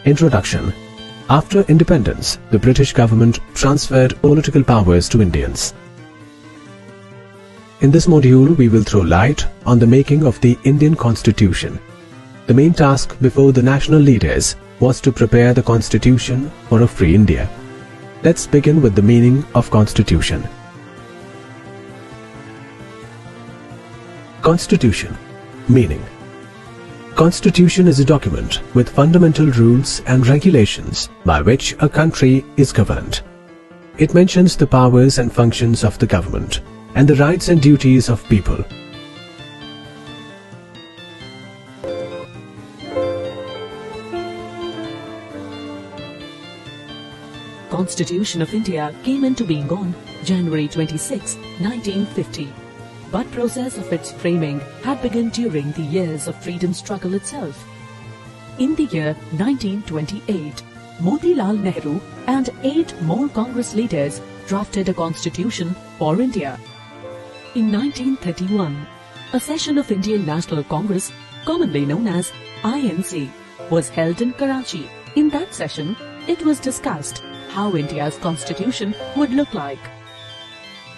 Introduction. After independence, the British government transferred political powers to Indians. In this module, we will throw light on the making of the Indian Constitution. The main task before the national leaders was to prepare the Constitution for a free India. Let's begin with the meaning of Constitution. Constitution. Meaning. Constitution is a document with fundamental rules and regulations by which a country is governed. It mentions the powers and functions of the government and the rights and duties of people. Constitution of India came into being on January 26, 1950. But process of its framing had begun during the years of freedom struggle itself. In the year 1928, Motilal Nehru and 8 more Congress leaders drafted a constitution for India. In 1931, a session of Indian National Congress, commonly known as INC, was held in Karachi. In that session, it was discussed how India's constitution would look like.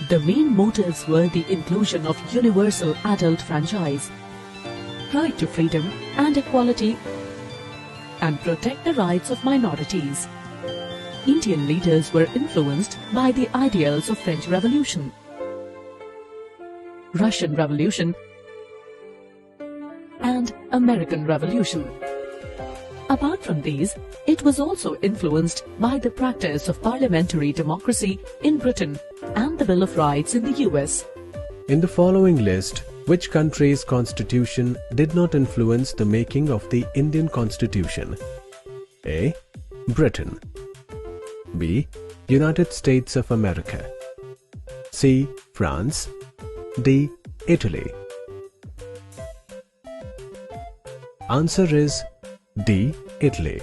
The main motives were the inclusion of universal adult franchise, right to freedom and equality, and protect the rights of minorities. Indian leaders were influenced by the ideals of French Revolution, Russian Revolution, and American Revolution. Apart from these, it was also influenced by the practice of parliamentary democracy in Britain and the Bill of Rights in the US. In the following list, which country's constitution did not influence the making of the Indian Constitution? A. Britain. B. United States of America. C. France. D. Italy. Answer is D. Italy.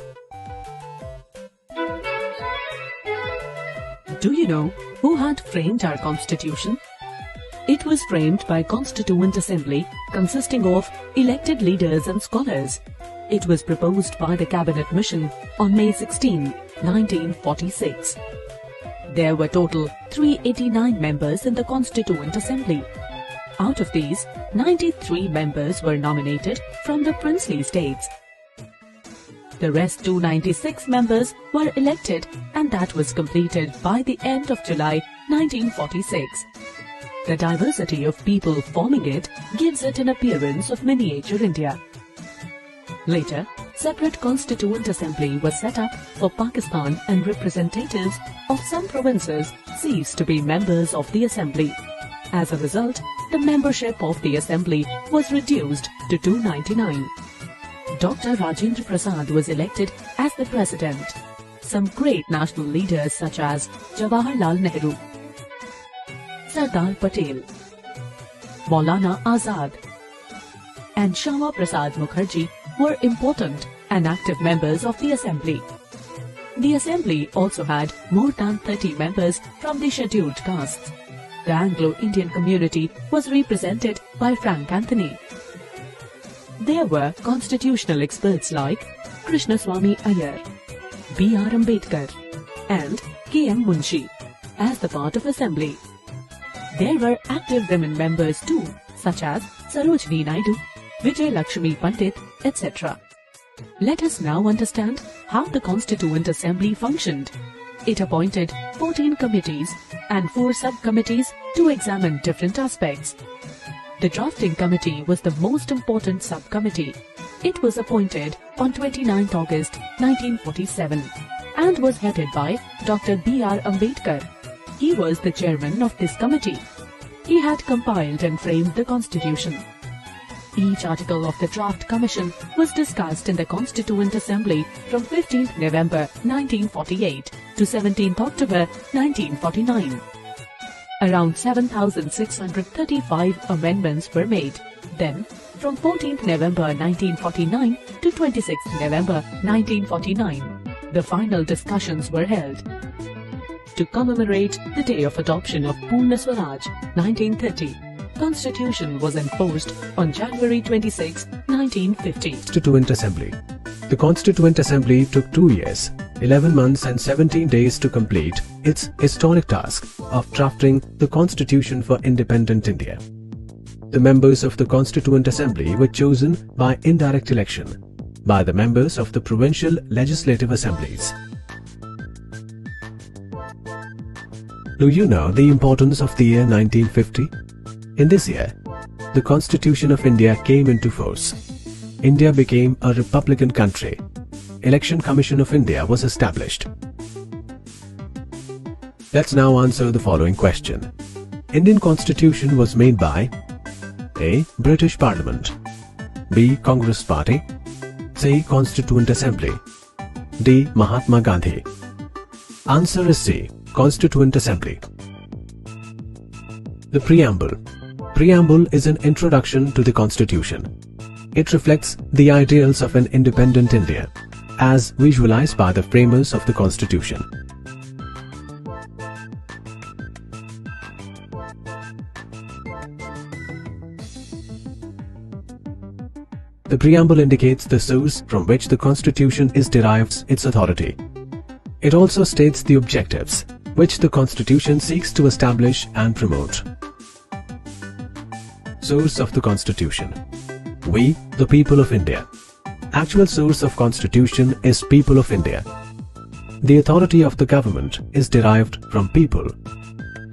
Do you know who had framed our constitution? It was framed by Constituent Assembly consisting of elected leaders and scholars. It was proposed by the Cabinet Mission on May 16, 1946. There were total 389 members in the Constituent Assembly. Out of these, 93 members were nominated from the princely states. The rest 296 members were elected, and that was completed by the end of July 1946. The diversity of people forming it gives it an appearance of miniature India. Later, separate Constituent Assembly was set up for Pakistan and representatives of some provinces ceased to be members of the Assembly. As a result, the membership of the Assembly was reduced to 299. Dr. Rajendra Prasad was elected as the President. Some great national leaders such as Jawaharlal Nehru, Sardar Patel, Maulana Azad, and Shyama Prasad Mukherjee were important and active members of the Assembly. The Assembly also had more than 30 members from the scheduled castes. The Anglo-Indian community was represented by Frank Anthony. There were constitutional experts like Krishnaswamy Iyer, B.R. Ambedkar, and K.M. Munshi as the part of Assembly. There were active women members too, such as Sarojini Naidu, Vijay Lakshmi Pandit, etc. Let us now understand how the Constituent Assembly functioned. It appointed 14 committees and 4 subcommittees to examine different aspects. The drafting committee was the most important subcommittee. It was appointed on 29 August 1947 and was headed by Dr. B.R. Ambedkar. He was the chairman of this committee. He had compiled and framed the Constitution. Each article of the draft commission was discussed in the Constituent Assembly from 15th November 1948 to 17th October 1949. Around 7,635 amendments were made. Then, from 14th November 1949 to 26th November 1949, the final discussions were held. To commemorate the day of adoption of Purna Swaraj, 1930, Constitution was enforced on January 26, 1950. Constituent Assembly. The Constituent Assembly took 2 years, 11 months and 17 days to complete its historic task of drafting the Constitution for independent India. The members of the Constituent Assembly were chosen by indirect election by the members of the provincial legislative assemblies. Do you know the importance of the year 1950? In this year, the Constitution of India came into force. India became a republican country. Election Commission of India was established. Let's now answer the following question. Indian Constitution was made by A. British Parliament, B. Congress Party, C. Constituent Assembly, D. Mahatma Gandhi. Answer is C. Constituent Assembly. The Preamble. Preamble is an introduction to the Constitution. It reflects the ideals of an independent India, as visualized by the framers of the Constitution. The preamble indicates the source from which the Constitution is derived its authority. It also states the objectives which the Constitution seeks to establish and promote. Source of the Constitution. We, the people of India. Actual source of Constitution is people of India. The authority of the government is derived from people.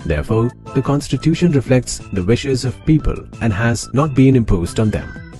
Therefore, the Constitution reflects the wishes of people and has not been imposed on them.